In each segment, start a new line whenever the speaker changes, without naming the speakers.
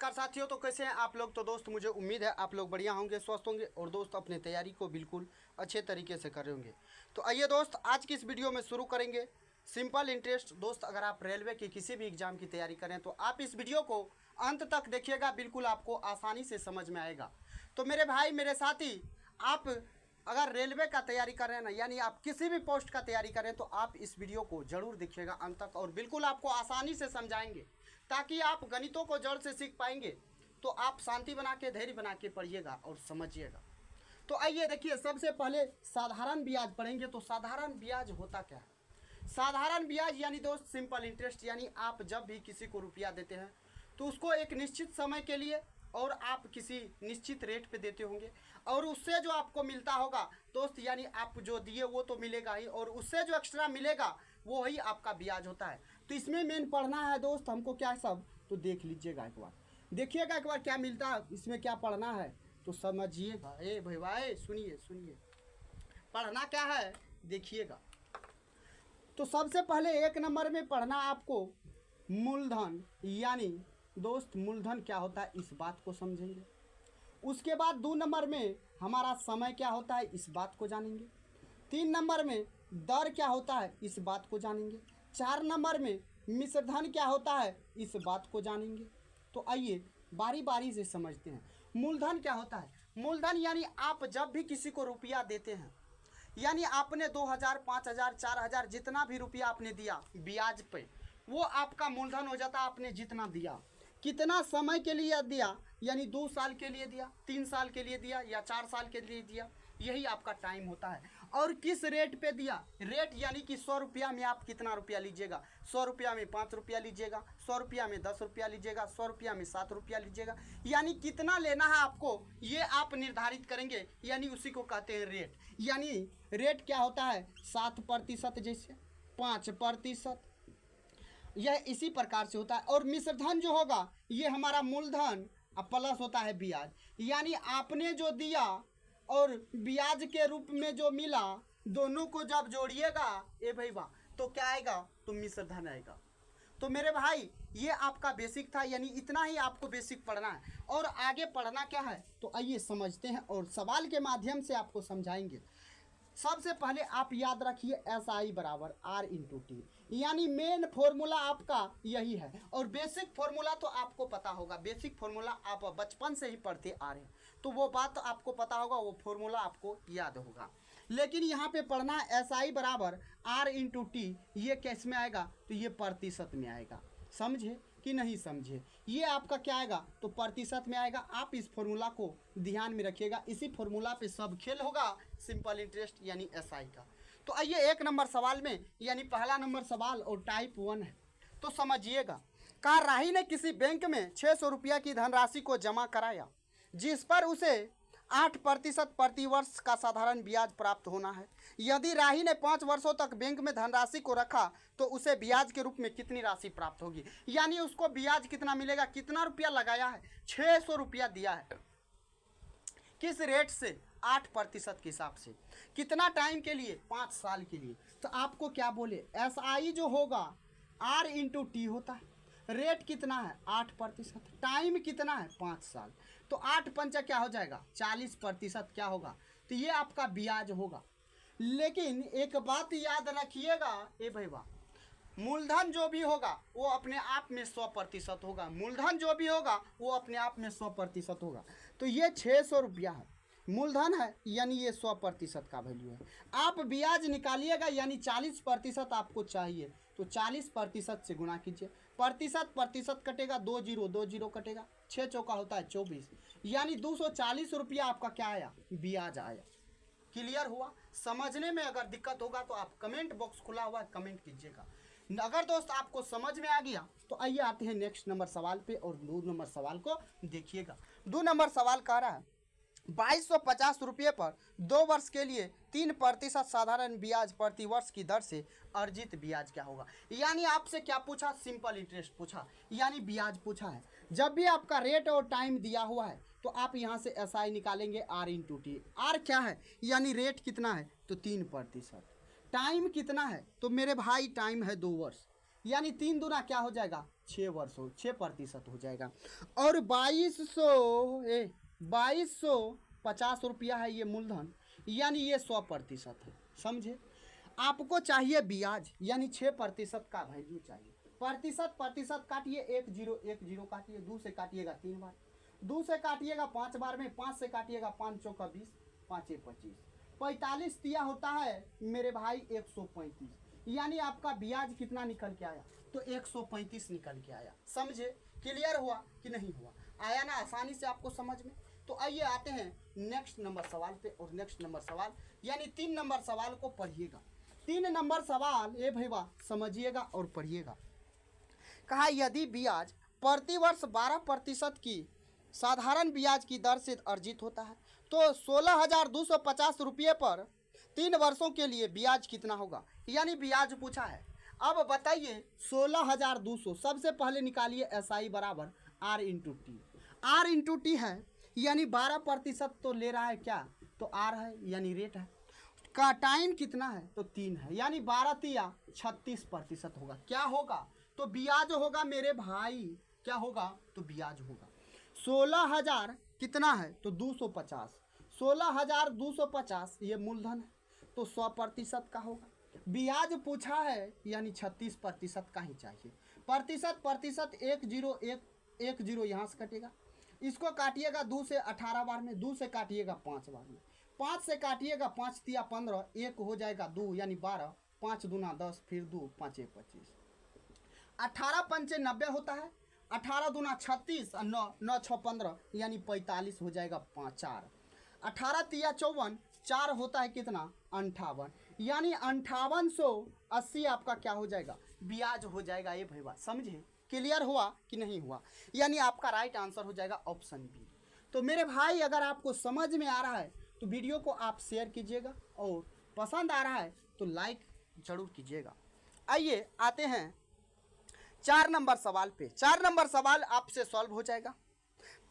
नमस्कार साथियों, तो कैसे हैं आप लोग। तो दोस्त मुझे उम्मीद है आप लोग बढ़िया होंगे, स्वस्थ होंगे और दोस्त अपने तैयारी को बिल्कुल अच्छे तरीके से कर रहे होंगे। तो आइए दोस्त आज की इस वीडियो में शुरू करेंगे सिंपल इंटरेस्ट। दोस्त अगर आप रेलवे की किसी भी एग्जाम की तैयारी करें तो आप इस वीडियो को अंत तक देखिएगा, बिल्कुल आपको आसानी से समझ में आएगा। तो मेरे भाई मेरे साथी, आप अगर रेलवे का तैयारी कर रहे हैं ना, यानी आप किसी भी पोस्ट का तैयारी करें तो आप इस वीडियो को जरूर देखिएगा अंत तक, और बिल्कुल आपको आसानी से समझाएंगे ताकि आप गणितों को जड़ से सीख पाएंगे। तो आप शांति बना के धैर्य बना के पढ़िएगा और समझिएगा। तो आइए देखिए, सबसे पहले साधारण ब्याज पढ़ेंगे। तो साधारण ब्याज होता क्या है? साधारण ब्याज यानी दोस्त सिंपल इंटरेस्ट, यानी आप जब भी किसी को रुपया देते हैं तो उसको एक निश्चित समय के लिए और आप किसी निश्चित रेट पे देते होंगे, और उससे जो आपको मिलता होगा दोस्त, यानी आप जो दिए वो तो मिलेगा ही, और उससे जो एक्स्ट्रा मिलेगा वो ही आपका ब्याज होता है। तो इसमें मेन पढ़ना है दोस्त हमको क्या सब, तो देख लीजिएगा एक बार, देखिएगा एक बार क्या मिलता है, इसमें क्या पढ़ना है तो समझिएगा। ए भाई सुनिए सुनिए, पढ़ना क्या है देखिएगा। तो सबसे पहले एक नंबर में पढ़ना आपको मूलधन, यानी दोस्त मूलधन क्या होता है इस बात को समझेंगे। उसके बाद 2 नंबर में हमारा समय क्या होता है इस बात को जानेंगे। 3 नंबर में दर क्या होता है इस बात को जानेंगे। 4 नंबर में मिश्रधन क्या होता है इस बात को जानेंगे। तो आइए बारी बारी से समझते हैं। मूलधन क्या होता है? मूलधन यानी आप जब भी किसी को रुपया देते हैं, यानी आपने 2000, 5000, 4000 जितना भी रुपया आपने दिया ब्याज पे, वो आपका मूलधन हो जाता है। आपने जितना दिया, कितना समय के लिए दिया, यानी 2 साल के लिए दिया, 3 साल के लिए दिया या 4 साल के लिए दिया, यही आपका टाइम होता है। और किस रेट पे दिया, रेट यानी कि 100 रुपया में आप कितना रुपया लीजिएगा, 100 रुपया में 5 रुपया लीजिएगा, 100 रुपया में 10 रुपया लीजिएगा, 100 रुपया में 7 रुपया लीजिएगा, यानी कितना लेना है आपको ये आप निर्धारित करेंगे, यानी उसी को कहते हैं रेट। यानी रेट क्या होता है 7%, जैसे 5%, यह इसी प्रकार से होता है। और मिश्रधन जो होगा ये हमारा मूलधन प्लस होता है ब्याज, यानी आपने जो दिया और ब्याज के रूप में जो मिला, दोनों को जब जोड़िएगा ए भाई वाह, तो क्या आएगा, तो मिश्रधन आएगा। तो मेरे भाई ये आपका बेसिक था, यानी इतना ही आपको बेसिक पढ़ना है। और आगे पढ़ना क्या है तो आइए समझते हैं और सवाल के माध्यम से आपको समझाएंगे। सबसे पहले आप याद रखिए SI बराबर R/T, यानी मेन फॉर्मूला आपका यही है। और बेसिक फॉर्मूला तो आपको पता होगा, बेसिक फॉर्मूला आप बचपन से ही पढ़ते आ रहे हैं, तो वो बात तो आपको पता होगा, वो फॉर्मूला आपको याद होगा। लेकिन यहाँ पे पढ़ना SI बराबर R/T, ये कैस में आएगा, तो ये प्रतिशत में आएगा। समझे कि नहीं समझे? ये आपका क्या आएगा, तो प्रतिशत में आएगा। आप इस फॉर्मूला को ध्यान में रखिएगा, इसी फॉर्मूला पे सब खेल होगा सिंपल इंटरेस्ट यानी SI का। तो आइए 1 नंबर सवाल में, यानी पहला नंबर सवाल और टाइप 1 है, तो समझिएगा। कहा राही ने किसी बैंक में 600 रुपया की धनराशि को जमा कराया, जिस पर उसे 8% प्रतिवर्ष का साधारण ब्याज प्राप्त होना है। यदि राही ने 5 वर्षों तक बैंक में धनराशि को रखा तो उसे ब्याज के रूप में कितनी राशि प्राप्त होगी, यानी उसको ब्याज कितना मिलेगा। कितना रुपया लगाया है, 600 रुपया दिया है, किस रेट से, 8% के हिसाब से। कितना टाइम के लिए, 5 साल के लिए। तो आपको क्या बोले, SI जो होगा R/T होता है। रेट कितना है 8%, टाइम कितना है 5 साल, तो 8 पंचा क्या हो जाएगा 40% क्या होगा, तो ये आपका ब्याज होगा। लेकिन एक बात याद रखिएगा ए भाई वाह, मूलधन जो भी होगा वो अपने आप में 100% होगा। मूलधन जो भी होगा वो अपने आप में 100% होगा। तो ये 600 रुपया है, मूलधन है, यानी ये 100% का वैल्यू है। आप ब्याज निकालिएगा, यानी 40% आपको चाहिए, तो 40% से गुना कीजिए। प्रतिशत कटेगा, 2 जीरो 2 जीरो कटेगा, 6 चौका होता है 24, यानी 240 रुपया आपका क्या आया, ब्याज आया। क्लियर हुआ? समझने में अगर दिक्कत होगा तो आप कमेंट बॉक्स खुला हुआ है, कमेंट कीजिएगा। अगर दोस्त आपको समझ में आ गया तो आइए आते हैं नेक्स्ट नंबर सवाल पे, और 2 नंबर सवाल को देखिएगा। 2 नंबर सवाल कह रहा है 2250 रुपये पर 2 वर्ष के लिए 3% साधारण ब्याज प्रति वर्ष की दर से अर्जित ब्याज क्या होगा। यानी आपसे क्या पूछा, सिंपल इंटरेस्ट पूछा, यानी ब्याज पूछा है। जब भी आपका रेट और टाइम दिया हुआ है तो आप यहाँ से SI निकालेंगे R/T। R क्या है, यानी रेट कितना है, तो 3%। टाइम कितना है, तो मेरे भाई टाइम है 2 वर्ष, यानी 3 दूना क्या हो जाएगा 6 वर्ष हो 6% हो जाएगा। और 2250 रुपया है ये मूलधन, यानी ये 100% है। समझे? आपको चाहिए ब्याज, यानी 6% का वैल्यू चाहिए। प्रतिशत काटिए, 1 0 काटिए, 2 से काटिएगा 3 बार, 2 से काटिएगा 5 बार में, 5 से काटिएगा 5 चौका 20, 5 25, 45 दिया होता है मेरे भाई 135, यानी आपका ब्याज कितना निकल के आया? तो 135 निकल के आया। समझे? क्लियर हुआ कि नहीं हुआ? आया ना आसानी से आपको समझ में? तो आइए आते हैं नेक्स्ट नंबर सवाल पे। और नेक्स्ट नंबर सवाल यानी 3 नंबर सवाल को पढ़िएगा। 3 नंबर सवाल ये भैया समझिएगा और पढ़िएगा। कहा यदि ब्याज प्रतिवर्ष 12% की साधारण ब्याज की दर से अर्जित होता है तो 16,250 रुपये पर 3 वर्षों के लिए ब्याज कितना होगा? यानी ब्याज पूछा है। अब बताइए 16,200 सबसे पहले निकालिए SI बराबर R into T. R into T है यानी 12% तो ले रहा है क्या? तो R है यानी रेट है का टाइम कितना है? तो 3 है, यानी 12 तिया 36% होगा। क्या होगा? तो ब्याज होगा मेरे भाई। क्या होगा? तो ब्याज होगा 16,000 कितना है? तो 250, 16,250 ये मूलधन है तो 100% का होगा। ब्याज पूछा है यानी 36% का ही चाहिए। प्रतिशत 1 0 यहाँ से कटेगा, इसको काटिएगा 2 से 18 बार में, 2 से काटिएगा 5 बार में, 5 से काटिएगा 5 तिया 15, 1 हो जाएगा 2 यानी 12, 5 दूना 10, फिर 2 5 25, 18 पंचे 90 होता है, 18 दूना 36 और 9 9 6 15 यानी 45 हो जाएगा 5 4, 18 तिया 54, 4 होता है कितना? 58, यानी 5880 आपका क्या हो जाएगा? ब्याज हो जाएगा ये भैया। समझे? क्लियर हुआ कि नहीं हुआ? यानी आपका राइट आंसर हो जाएगा ऑप्शन बी। तो मेरे भाई अगर आपको समझ में आ रहा है तो वीडियो को आप शेयर कीजिएगा और पसंद आ रहा है तो लाइक जरूर कीजिएगा। आइए आते हैं 4 नंबर सवाल पे। 4 नंबर सवाल आपसे सॉल्व हो जाएगा।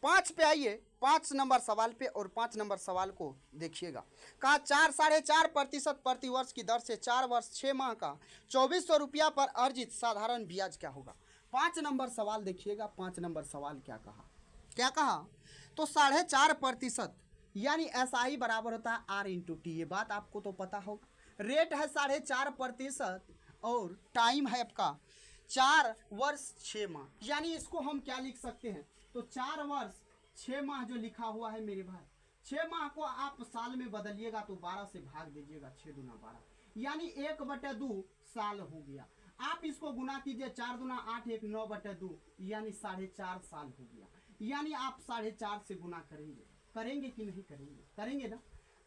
5 पे आइए, 5 नंबर सवाल पे और 5 नंबर सवाल को देखिएगा। कहा 4.5% प्रतिवर्ष की दर से 4 वर्ष 6 माह का 2400 रुपया पर अर्जित साधारण ब्याज क्या होगा? 5 नंबर सवाल देखिएगा। 5 नंबर सवाल क्या कहा? क्या कहा? तो 4.5% यानी SI बराबर होता है R इंटू टी। ये बात आपको तो पता होगा। रेट है 4.5% और टाइम है आपका 4 वर्ष 6 माह, यानी इसको हम क्या लिख सकते हैं? तो 4 वर्ष 6 माह जो लिखा हुआ है मेरे भाई, 6 माह को आप साल में बदलिएगा तो 12 से भाग दीजिएगा, 6 दूना 12 यानी 1/2 साल हो गया। आप इसको गुना कीजिए, 4 दूना 8, 1 9/2 यानी 4.5 साल हो गया। यानी आप 4.5 से गुना करेंगे, करेंगे कि नहीं करेंगे? करेंगे ना।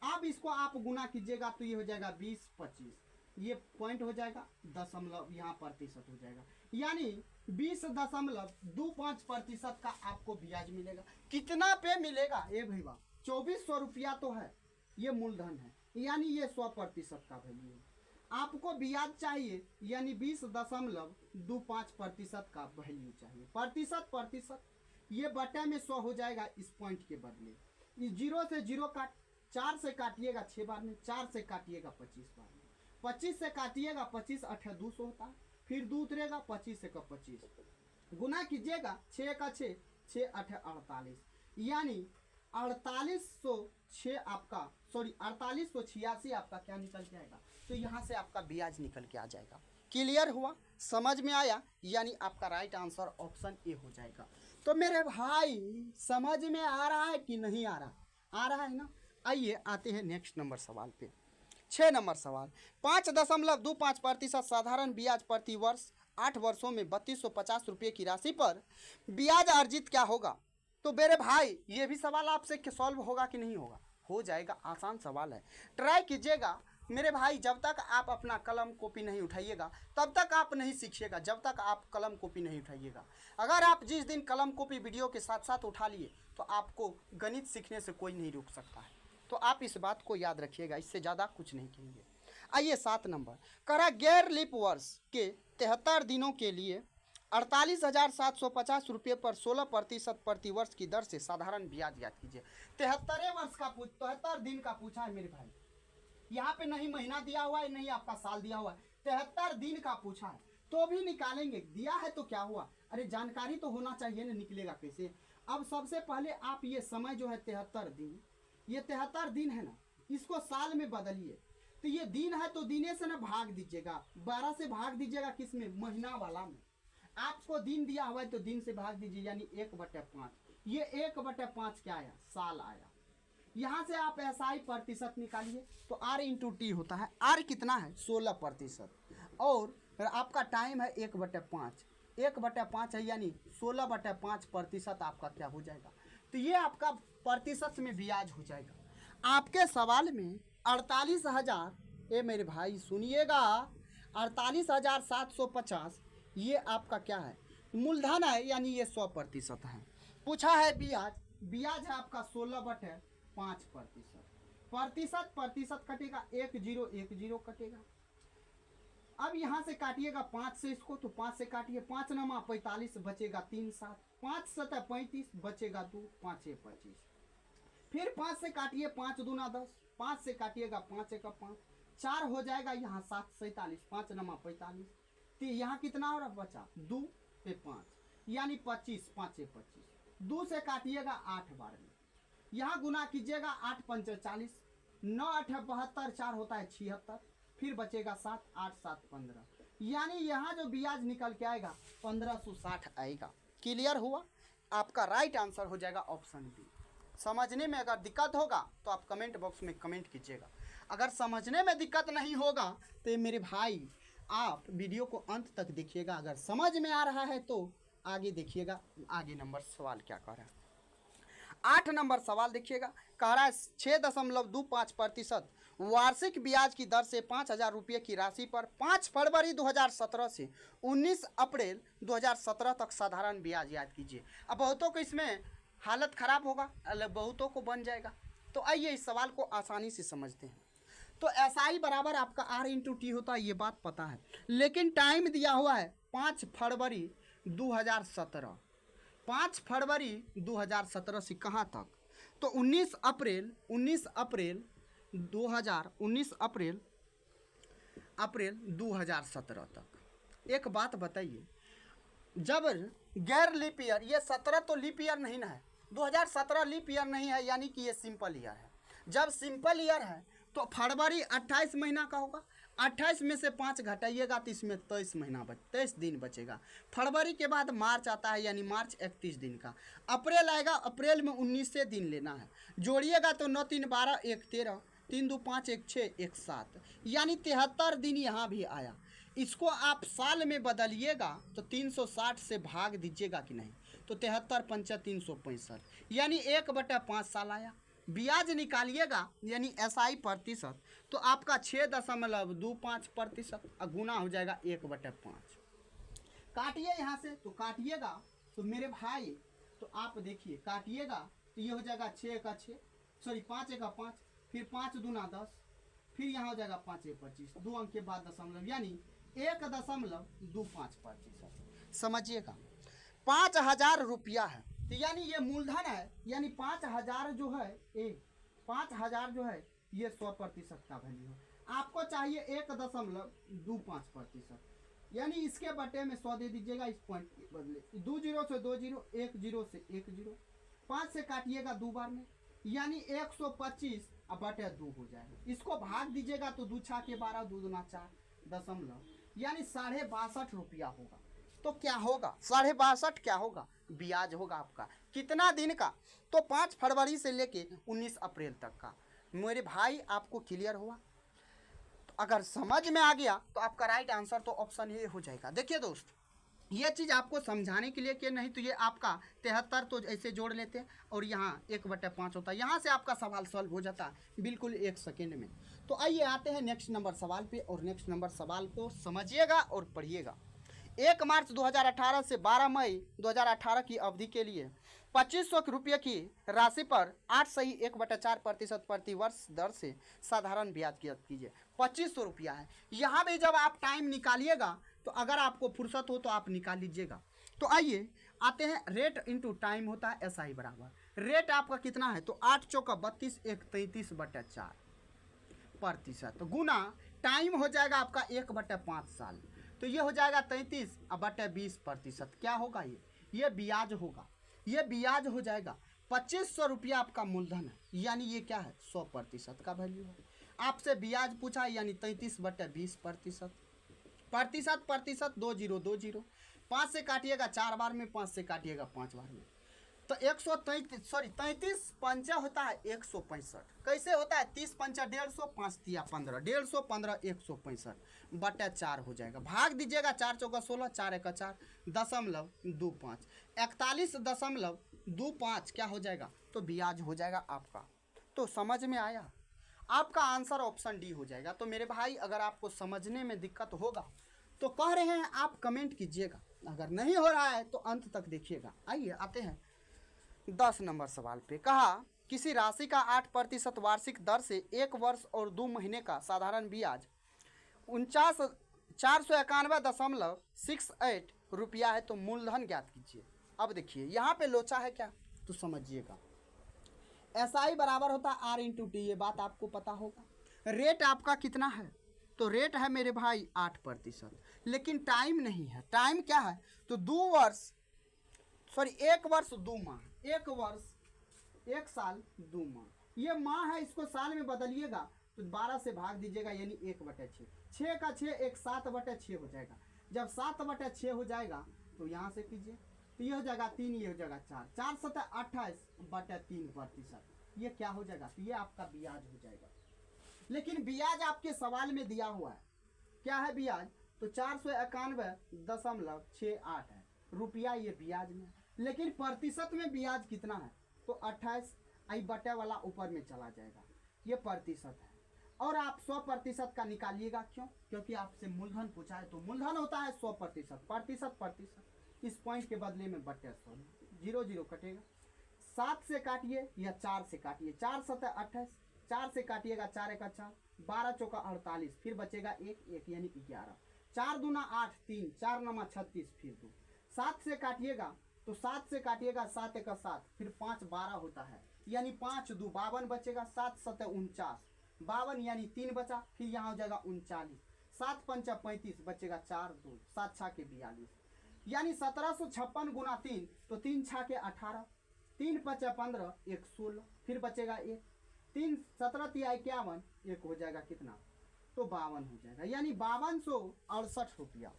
अब इसको आप गुना कीजिएगा तो ये हो जाएगा 20 25, ये पॉइंट हो जाएगा, दशमलव यहाँ प्रतिशत हो जाएगा, यानी 20.25% का आपको ब्याज मिलेगा। कितना पे मिलेगा? ये भैया 2400 रुपया तो है, ये मूलधन है, यानी ये 100% का वैल्यू है। आपको ब्याज चाहिए यानी 20.25% का वैल्यू चाहिए। प्रतिशत ये बटे में 100 हो जाएगा इस पॉइंट के बदले। इस 0 से 0 काट, 4 से काटिएगा 6 बार में, 4 से काटिएगा 25 बार में, 25 से काटिएगा 25 8 200 होता है, फिर 2 उतरेगा 25 का 25, गुना कीजिएगा 6 का 6, 6 8 48, यानी 4806 आपका 4886 आपका क्या निकल के आएगा? तो यहाँ से आपका ब्याज निकल के आ जाएगा। क्लियर हुआ? समझ में आया? यानी आपका राइट आंसर ऑप्शन ए हो जाएगा। तो मेरे भाई समझ में आ रहा है कि नहीं आ रहा? आ रहा है ना। आइए आते हैं नेक्स्ट नंबर सवाल पे। 6 नंबर सवाल, 5.25% साधारण ब्याज प्रति वर्ष 8 वर्षों में 3250 रुपये की राशि पर ब्याज अर्जित क्या होगा? तो मेरे भाई ये भी सवाल आपसे सॉल्व होगा कि नहीं होगा? हो जाएगा, आसान सवाल है, ट्राई कीजिएगा मेरे भाई। जब तक आप अपना कलम कॉपी नहीं उठाइएगा तब तक आप नहीं सीखिएगा, जब तक आप कलम कॉपी नहीं उठाइएगा। अगर आप जिस दिन कलम कॉपी वीडियो के साथ साथ उठा लिए तो आपको गणित सीखने से कोई नहीं रोक सकता है। तो आप इस बात को याद रखिएगा, इससे ज़्यादा कुछ नहीं कहेंगे। आइए 7 नंबर, करा गैर लीप वर्ष के 73 दिनों के लिए 48,750 रुपये पर 16% प्रति वर्ष की दर से साधारण ब्याज याद कीजिए। 73 वर्ष का 73 दिन का पूछा है मेरे भाई, यहाँ पे नहीं महीना दिया हुआ है नहीं आपका साल दिया हुआ है, 73 दिन का पूछा है। तो भी निकालेंगे। दिया है तो क्या हुआ, अरे जानकारी तो होना चाहिए ना, निकलेगा कैसे। अब सबसे पहले आप ये समय जो है 73 दिन, ये 73 दिन है ना, इसको साल में बदलिए। तो ये दिन है तो दिने से ना भाग दीजिएगा, 12 से भाग दीजिएगा, किस में, महीना वाला में। आपको दिन दिया हुआ है तो दिन से भाग दीजिए, यानी 1/5। ये 1/5 क्या आया, साल आया। यहाँ से आप SI प्रतिशत निकालिए, तो R/T होता है। R कितना है, 16%, और आपका टाइम है 1/5। 1/5 है, यानी 16/5% आपका क्या हो जाएगा। तो ये आपका प्रतिशत में ब्याज हो जाएगा। आपके सवाल में 48,000, ये मेरे भाई सुनिएगा, 48,750 ये आपका क्या है, मूलधन है, यानी ये 100% है। पूछा है ब्याज, ब्याज है आपका 16/5%। प्रतिशत कटेगा, 1010 कटेगा। अब यहाँ से काटिएगा 5 से इसको, तो 5 से काटिए, 5 नमा 45, बचेगा 3 7, 5 7 35, बचेगा 2, 5 6 25। फिर 5 से काटिए, 5 दूना 10, 5 से काटिएगा, 5 1 5, 4 हो जाएगा, यहाँ 7 47, 5 नमा 45, तो यहाँ कितना और बचा, 2 पे 5, यानी 25, 5 6 25। 2 से काटिएगा 8 बार में, यहाँ गुना कीजिएगा, 8 5 40, 9 8 72, 4 होता है 76, फिर बचेगा 7, 8 7 15, यानी यहाँ जो ब्याज निकल के आएगा 1560 आएगा। क्लियर हुआ, आपका राइट आंसर हो जाएगा ऑप्शन बी। समझने में अगर दिक्कत होगा तो आप कमेंट बॉक्स में कमेंट कीजिएगा। अगर समझने में दिक्कत नहीं होगा तो मेरे भाई आप वीडियो को अंत तक देखिएगा। अगर समझ में आ रहा है तो आगे देखिएगा, आगे नंबर सवाल क्या कह रहा है। 8 नंबर सवाल देखिएगा, कह रहा है 6.25% वार्षिक ब्याज की दर से 5,000 रुपये की राशि पर 5 फरवरी 2017 से 19 अप्रैल 2017 तक साधारण ब्याज याद कीजिए। अब बहुतों को इसमें हालत ख़राब होगा, बहुतों को बन जाएगा। तो आइए इस सवाल को आसानी से समझते हैं। तो SI बराबर आपका R/T होता है, ये बात पता है, लेकिन टाइम दिया हुआ है 5 फरवरी 2017। 5 फरवरी 2017 से कहाँ तक, तो 19 अप्रैल 2017 तक। एक बात बताइए, जब गैर लीप ईयर, ये 17 तो लीप ईयर नहीं ना है, 2017 लीप ईयर नहीं है, यानी कि ये सिंपल ईयर है। जब सिंपल ईयर है तो फरवरी 28 महीना का होगा, 28 में से 5 घटाइएगा तो इसमें 23 दिन बचेगा। फरवरी के बाद मार्च आता है, यानी मार्च 31 दिन का। अप्रैल आएगा, अप्रैल में 19 दिन लेना है, जोड़िएगा तो 9 3 12 1 13, 3 2 5 1 6 1 7, यानी 73 दिन यहाँ भी आया। इसको आप साल में बदलिएगा तो 360 से भाग दीजिएगा कि नहीं, तो 73 पंचा 365, यानी 1/5 साल आया। ब्याज निकालिएगा यानी SI प्रतिशत, तो आपका 6.25% गुना हो जाएगा 1/5। काटिए यहाँ से, तो काटिएगा तो मेरे भाई, तो आप देखिए काटिएगा तो ये हो जाएगा 6 का 6, सॉरी 5 का 5, फिर 5 दूना 10, फिर यहाँ हो जाएगा 5 25, 2 अंक के बाद दशमलव, यानी 1.25%। समझिएगा 5,000 रुपया है, तो यानी ये मूलधन है, यानी 5,000 जो है, 5,000 जो है ये 100% का वैल्यू है। आपको चाहिए 1.25%, यानी इसके बटे में 100 दे दीजिएगा, इस पॉइंट के बदले 2 0 से 2 0, 1 0 से 1 0, 5 से काटिएगा 2 बार में, यानी 125 अब बटे 2 हो जाएगा। इसको भाग दीजिएगा तो 2 6 के 12, 2 दूना 4 दशमलव, यानी 62.5 रुपया होगा। तो क्या होगा, 62.5 क्या होगा, ब्याज होगा आपका। कितना दिन का, तो 5 फरवरी से लेके 19 अप्रैल तक का। मेरे भाई आपको क्लियर हुआ, तो अगर समझ में आ गया तो आपका राइट आंसर तो ऑप्शन ए हो जाएगा। देखिए दोस्त, ये चीज़ आपको समझाने के लिए कि नहीं तो ये आपका 73 तो ऐसे जोड़ लेते हैं और यहाँ 1/5 होता है, यहाँ से आपका सवाल सॉल्व हो जाता है बिल्कुल 1 सेकेंड में। तो आइए आते हैं नेक्स्ट नंबर सवाल पे, और नेक्स्ट नंबर सवाल को समझिएगा और पढ़िएगा। 1 मार्च 2018 से 12 मई 2018 की अवधि के लिए 2500 रुपये की राशि पर 8.1/4% प्रति वर्ष दर से साधारण ब्याज कीजिए। 2500 रुपया है। यहाँ भी जब आप टाइम निकालिएगा तो अगर आपको फुर्सत हो तो आप निकाल लीजिएगा। तो आइए आते हैं, रेट इंटू टाइम होता है SI बराबर, रेट आपका कितना है, तो 8 चौका 32, 1 33/4% गुना टाइम हो जाएगा आपका 1/5 साल। तो ये हो जाएगा 33 अब बटे 20%। क्या होगा ये ब्याज होगा, ये ब्याज हो जाएगा। 2500 रुपया आपका मूलधन है, यानी ये क्या है 100% का वैल्यू है। आपसे ब्याज पूछा यानी 33 बटे 20%। प्रतिशत 20 5 से काटिएगा 4 बार में, 5 से काटिएगा 5 बार में, तो 33 पंचा होता है 165। कैसे होता है 30 पंचा 150, 5 तिया 15, 150 15 165 बटे 4 हो जाएगा। भाग दीजिएगा 4 चौका 16, 4 एका 4 .25 41.25 क्या हो जाएगा तो ब्याज हो जाएगा आपका। तो समझ में आया, आपका आंसर ऑप्शन डी हो जाएगा। तो मेरे भाई अगर आपको समझने में दिक्कत होगा तो कह रहे हैं आप कमेंट कीजिएगा, अगर नहीं हो रहा है तो अंत तक देखिएगा। आइए आते हैं 10 नंबर सवाल पे। कहा किसी राशि का 8% वार्षिक दर से 1 वर्ष और 2 महीने का साधारण ब्याज 491.68 रुपया है, तो मूलधन ज्ञात कीजिए। अब देखिए यहाँ पे लोचा है क्या तो समझिएगा, SI बराबर होता है R इंटू टी, ये बात आपको पता होगा। रेट आपका कितना है तो रेट है मेरे भाई 8%, लेकिन टाइम नहीं है। टाइम क्या है तो 1 वर्ष 2 माह, 1 वर्ष 1 साल 2 माह, ये माह है इसको साल में बदलिएगा तो 12 से भाग दीजिएगा यानी 1/6, 6 का 6 एक 7/6 हो जाएगा। जब 7/6 हो जाएगा तो यहाँ से कीजिए तो ये हो जाएगा 3, ये हो जाएगा 4, 4 7 28/3%, ये क्या हो जाएगा तो ये आपका ब्याज हो जाएगा। लेकिन ब्याज आपके सवाल में दिया हुआ है, क्या है ब्याज तो 491.68 है रुपया, ये ब्याज में। लेकिन प्रतिशत में ब्याज कितना है तो 28, आई बटे वाला ऊपर में चला जाएगा, ये प्रतिशत है। और आप 100% का निकालिएगा, क्यों क्योंकि आपसे मूलधन पूछा है, तो मूलधन होता है 100%, प्रतिशत इस पॉइंट के बदले में बटे 100, 0 0 कटेगा। 7 से काटिए या 4 से काटिए, 4 7 28, 4 से काटिएगा 4 एका 4, 12 चौका 48, फिर बचेगा 1 यानी 11, 4 दूना 8 3, 4 नमा 36, फिर 2, 7 से काटिएगा तो 7 से काटिएगा 7 एका 7, फिर 5 12 होता है यानी 5 2 52 बचेगा, 7 7 49, 52 यानी 3 बचा, फिर यहाँ हो जाएगा 39, 7 पंचा 35 बचेगा 4 2, 7 छा के 42, यानी 1756 गुना 3 तो 3 छा के 18, 3 पचा 15 1 16, फिर बचेगा 1, 3 17 तिया 51, 1 हो जाएगा कितना तो 52 हो जाएगा, यानी 5268 रुपया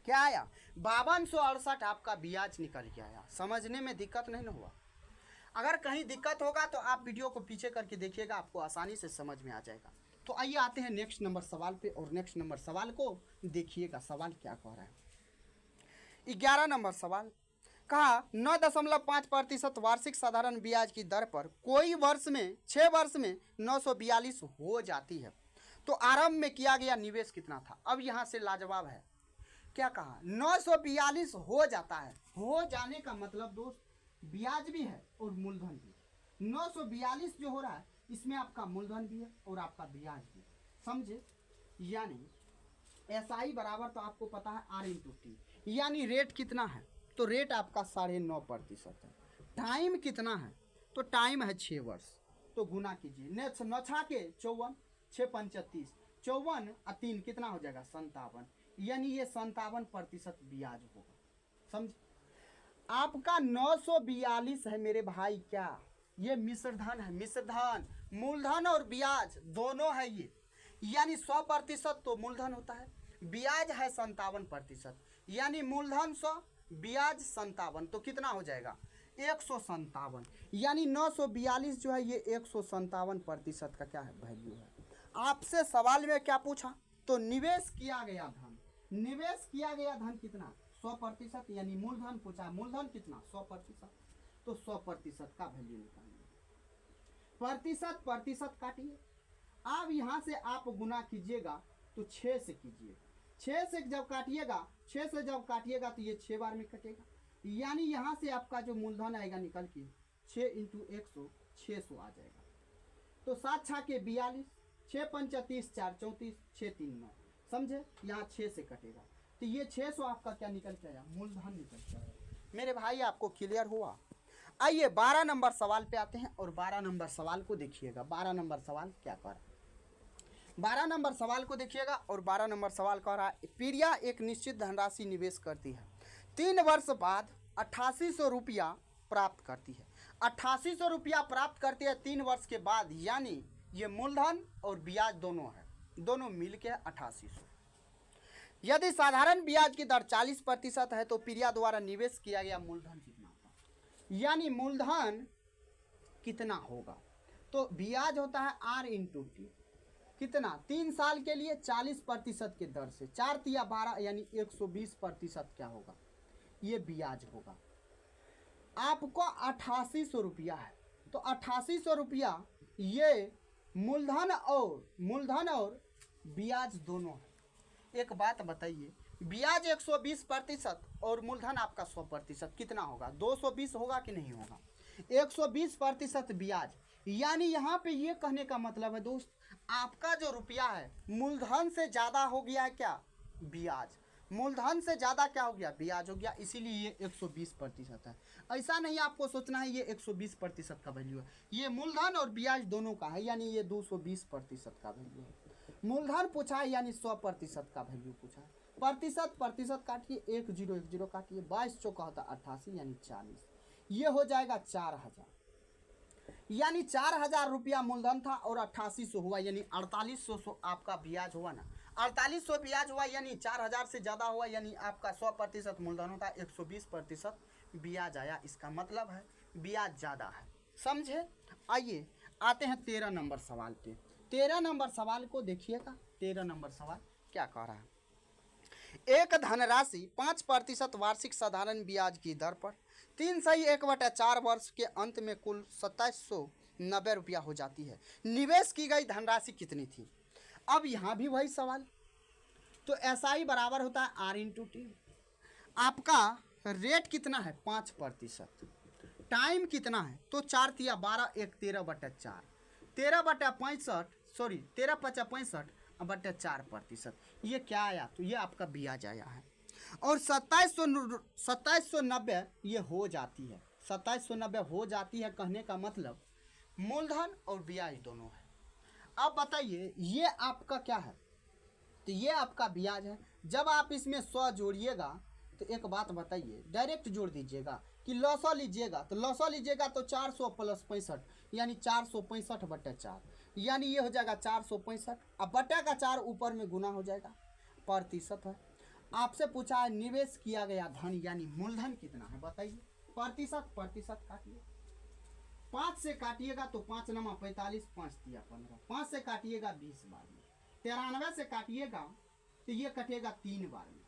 क्या आया 5268 आपका ब्याज निकल के आया। समझने में दिक्कत नहीं ना हुआ? अगर कहीं दिक्कत होगा तो आप वीडियो को पीछे करके देखिएगा, आपको आसानी से समझ में आ जाएगा। तो आइए आते हैं नेक्स्ट नंबर सवाल पे, और नेक्स्ट नंबर सवाल को देखिएगा सवाल क्या कह रहा है। 11 नंबर सवाल, कहा 9.5% वार्षिक साधारण ब्याज की दर पर कोई वर्ष में 6 वर्ष में 942 हो जाती है, तो आरंभ में किया गया निवेश कितना था। अब यहाँ से लाजवाब है, क्या कहा 942 हो जाता है, हो जाने का मतलब दोस्त ब्याज भी है और मूलधन भी। 942 जो हो रहा है इसमें आपका मूलधन भी है और आपका ब्याज भी, समझे। यानी SI बराबर तो आपको पता है R इंटू टी, यानी रेट कितना है तो रेट आपका 9.5% है। टाइम कितना है तो टाइम है 6 वर्ष, तो गुना कीजिए 9 छा के 54, 6 पंचा 30, 54 और 3 कितना हो जाएगा 57, यानी ये 57% ब्याज होगा, समझ। आपका 942 है मेरे भाई, क्या ये मिश्रधन है, मिश्रधन मूलधन और ब्याज दोनों है ये, यानी 100% तो मूलधन होता है, ब्याज है 57%, यानी मूलधन 100 ब्याज 57, तो कितना हो जाएगा 157, यानी 942 जो है ये 157% का क्या है वैल्यू है। आपसे सवाल में क्या पूछा तो निवेश किया गया धन, निवेश किया गया धन कितना 100%, यानी मूलधन पूछा, मूलधन कितना 100%, तो 100% का वैल्यू निकालिए। प्रतिशत काटिए, अब यहाँ से आप गुना कीजिएगा तो 6 से कीजिए, 6 से जब काटिएगा 6 से जब काटिएगा तो ये 6 बार में कटेगा, यानी यहाँ से आपका जो मूलधन आएगा निकल के 6 इंटू 100 600 आ जाएगा। तो 7 छा के 42, 6 पंचा 30, 4 34, 6 3 9, समझे। यहाँ 6 से कटेगा तो ये 600 आपका क्या निकल के आया मूलधन निकल के आया। मेरे भाई आपको क्लियर हुआ? आइए 12 नंबर सवाल पे आते हैं और 12 नंबर सवाल को देखिएगा। 12 नंबर सवाल क्या कर, 12 नंबर सवाल को देखिएगा और 12 नंबर सवाल कह रहा है प्रिया एक निश्चित धनराशि निवेश करती है, 3 वर्ष बाद 8800 रुपया प्राप्त करती है। 8800 रुपया प्राप्त करती है 3 वर्ष के बाद, यानी ये मूलधन और ब्याज दोनों है, दोनों मिल के 8800। यदि साधारण ब्याज की दर 40% है तो प्रिया द्वारा निवेश किया गया मूलधन कितना होगा, यानी मूलधन कितना होगा। तो ब्याज होता है R इंटू टी, कितना 3 साल के लिए 40% के दर से, 4 तिया 12 यानी 120% क्या होगा, ये ब्याज होगा। आपको 8800 रुपया है तो 8800 रुपया ये मूलधन और ब्याज दोनों है। एक बात बताइए, ब्याज 120% और मूलधन आपका 100%, कितना होगा, 220 होगा कि नहीं होगा। 120% ब्याज, यानी यहाँ पे ये कहने का मतलब है दोस्त, आपका जो रुपया है मूलधन से ज़्यादा हो गया है क्या, ब्याज, मूलधन से ज़्यादा क्या हो गया, ब्याज हो गया, इसीलिए ये 120% है। ऐसा नहीं आपको सोचना है ये 120% का वैल्यू है, ये मूलधन और ब्याज दोनों का है, यानी ये 220% का वैल्यू है। मूलधन पूछा है यानी 100% का वैल्यू पूछा है। प्रतिशत काटिए, 1010 काटिए, 22 चौका होता 88 यानी 40, ये हो जाएगा 4000, यानी 4000 रुपया मूलधन था और 8800 हुआ, यानी 4800 आपका ब्याज हुआ ना, 4800 ब्याज हुआ, यानी 4000 से ज़्यादा हुआ, यानी आपका 100% मूलधन होता है, 120% ब्याज आया, इसका मतलब है ब्याज ज़्यादा है, समझे। आइए आते हैं 13 नंबर सवाल पे। 13 नंबर सवाल को देखिएगा, 13 नंबर सवाल क्या कह रहा है, एक धनराशि 5% वार्षिक साधारण ब्याज की दर पर 3/1/4 वर्ष के अंत में कुल 2790 रुपया हो जाती है। निवेश की गई धनराशि कितनी थी। अब यहाँ भी वही सवाल, तो SI बराबर होता है R इंटू टी। आपका रेट कितना है 5%, टाइम कितना है तो 4 तिया 12 1 13/4, 13/65 ये क्या आया, तो ये आपका ब्याज आया है। और 2790 ये हो जाती है, 2790 हो जाती है, कहने का मतलब मूलधन और ब्याज दोनों है। अब बताइए ये आपका क्या है, तो ये आपका ब्याज है। जब आप इसमें 100 जोड़िएगा तो एक बात बताइए, डायरेक्ट जोड़ दीजिएगा कि लौसो लीजिएगा, तो लौसो लीजिएगा तो 400 प्लस 65 यानी 465/4, यानी ये हो जाएगा 465, अब बटा का 4 ऊपर में गुना हो जाएगा, प्रतिशत है। आपसे पूछा है निवेश किया गया धन यानी मूलधन कितना है, बताइए। प्रतिशत काटिए, 5 से काटिएगा तो 5 नमा 45, 5 तिया 15, 5 से काटिएगा 20 बार में, 93 से काटिएगा तो ये कटेगा 3 बार में,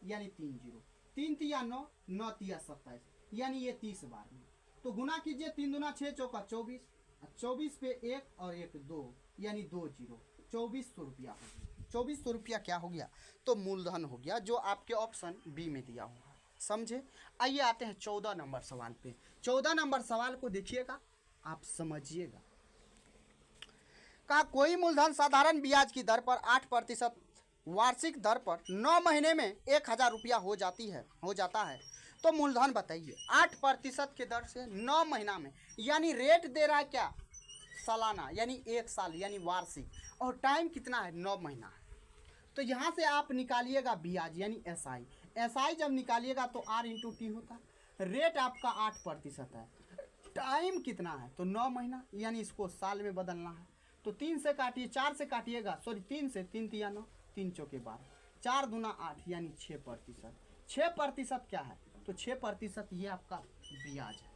यानी 3 0, 3 तिया 9, 9 तिया 27, यानी ये 30 बार में। तो गुना कीजिए, 3 दूना 6 चौका 24, 24 पे 1 और 1 2, यानी 2 0, 2400 रुपया हो गया। 2400 रुपया क्या हो गया, तो मूलधन हो गया, जो आपके ऑप्शन बी में दिया हुआ, समझे। आइए आते हैं 14 नंबर सवाल पे। 14 नंबर सवाल को देखिएगा, आप समझिएगा। कहा कोई मूलधन साधारण ब्याज की दर पर 8% वार्षिक दर पर 9 महीने में 1000 रुपया हो जाता है, तो मूलधन बताइए। 8% के दर से 9 महीना में, यानी रेट दे रहा है क्या, सालाना, यानी 1 साल यानी वार्षिक, और टाइम कितना है 9 महीना है। तो यहाँ से आप निकालिएगा ब्याज यानी SI जब निकालिएगा तो R इंटू टी होता है, रेट आपका 8% है, टाइम कितना है तो 9 महीना, यानी इसको साल में बदलना है। तो 3 से काटिए, 4 से काटिएगा, सॉरी 3 से, 3 तिया 9, 3 चौके 12, 4 दूना 8 यानी 6%। 6% क्या है, तो 6% ये आपका ब्याज है,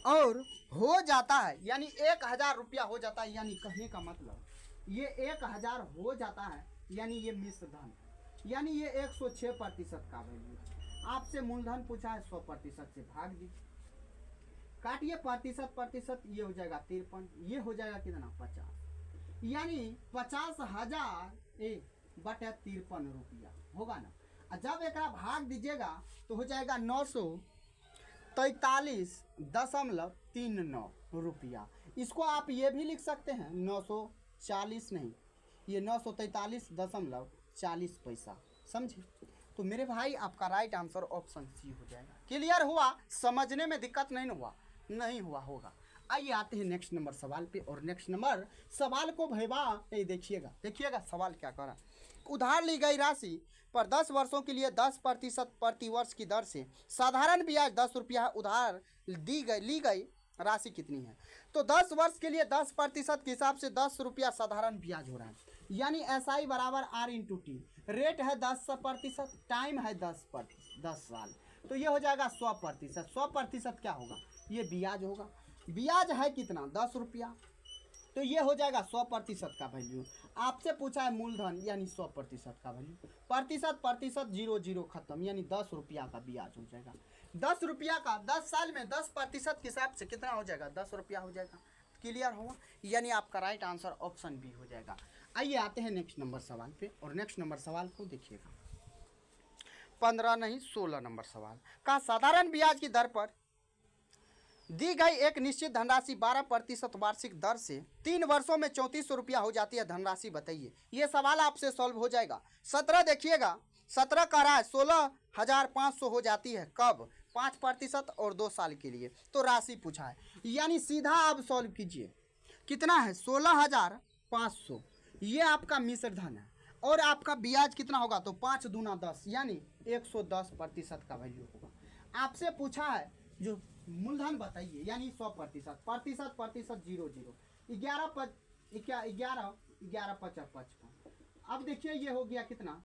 और हो जाता है यानी 1000 रुपया हो जाता है, यानी कहने का मतलब ये 1000 हो जाता है, यानी ये मिश्र धन है, यानी ये 106% का वैल्यू है। आपसे मूलधन पूछा है, 100% से भाग दीजिए, काटिए प्रतिशत, ये हो जाएगा 53, ये हो जाएगा कितना 50, यानी 50,000/53 रुपया होगा ना। और जब एक भाग दीजिएगा तो हो जाएगा 943.39 रुपया। इसको आप ये भी लिख सकते हैं 940 नहीं, ये 943.40 पैसा, समझे। तो मेरे भाई आपका राइट आंसर ऑप्शन सी हो जाएगा। क्लियर हुआ, समझने में दिक्कत नहीं हुआ होगा। आइए आते हैं नेक्स्ट नंबर सवाल पे, और नेक्स्ट नंबर सवाल को भैया देखिएगा सवाल क्या कर रहा है। उधार ली गई राशि पर 10 वर्षों के लिए 10% प्रतिवर्ष की दर से साधारण ब्याज 10 रुपया उधार ली गई राशि कितनी है। तो 10 वर्ष के लिए 10% के हिसाब से 10 रुपया साधारण ब्याज हो रहा है, यानी SI बराबर R/T। रेट है 10%, टाइम है 10 साल, तो ये हो जाएगा 100%। 100% क्या होगा, ये ब्याज होगा। ब्याज है कितना, 10 रुपया, तो ये हो जाएगा 100% का वैल्यू। आपसे पूछा है मूलधन यानी 100% का वैल्यू, प्रतिशत 0 खत्म, यानी 10 रुपया का ब्याज हो जाएगा। 10 रुपया का 10 साल में 10% के हिसाब से कितना हो जाएगा, 10 रुपया हो जाएगा। क्लियर हुआ, यानी आपका राइट आंसर ऑप्शन बी हो जाएगा। आइए आते हैं नेक्स्ट नंबर सवाल पे, और नेक्स्ट नंबर सवाल को देखिएगा। 15 नहीं 16 नंबर सवाल का साधारण ब्याज की दर पर दी गई एक निश्चित धनराशि 12% वार्षिक दर से 3 वर्षों में 3400 रुपया हो जाती है, धनराशि बताइए। ये सवाल आपसे सॉल्व हो जाएगा। 17 देखिएगा, 17 का राशि 16,500 हो जाती है, कब, 5% और 2 साल के लिए। तो राशि पूछा है, यानी सीधा आप सॉल्व कीजिए। कितना है, 16,500, ये आपका मिश्र धन है, और आपका ब्याज कितना होगा, तो 5 दूना 10, यानी 110% का वैल्यू होगा। आपसे पूछा है जो मूलधन बताइए, यानी 100%, प्रतिशत 0 11 11 11 55। अब देखिए ये हो गया कितना,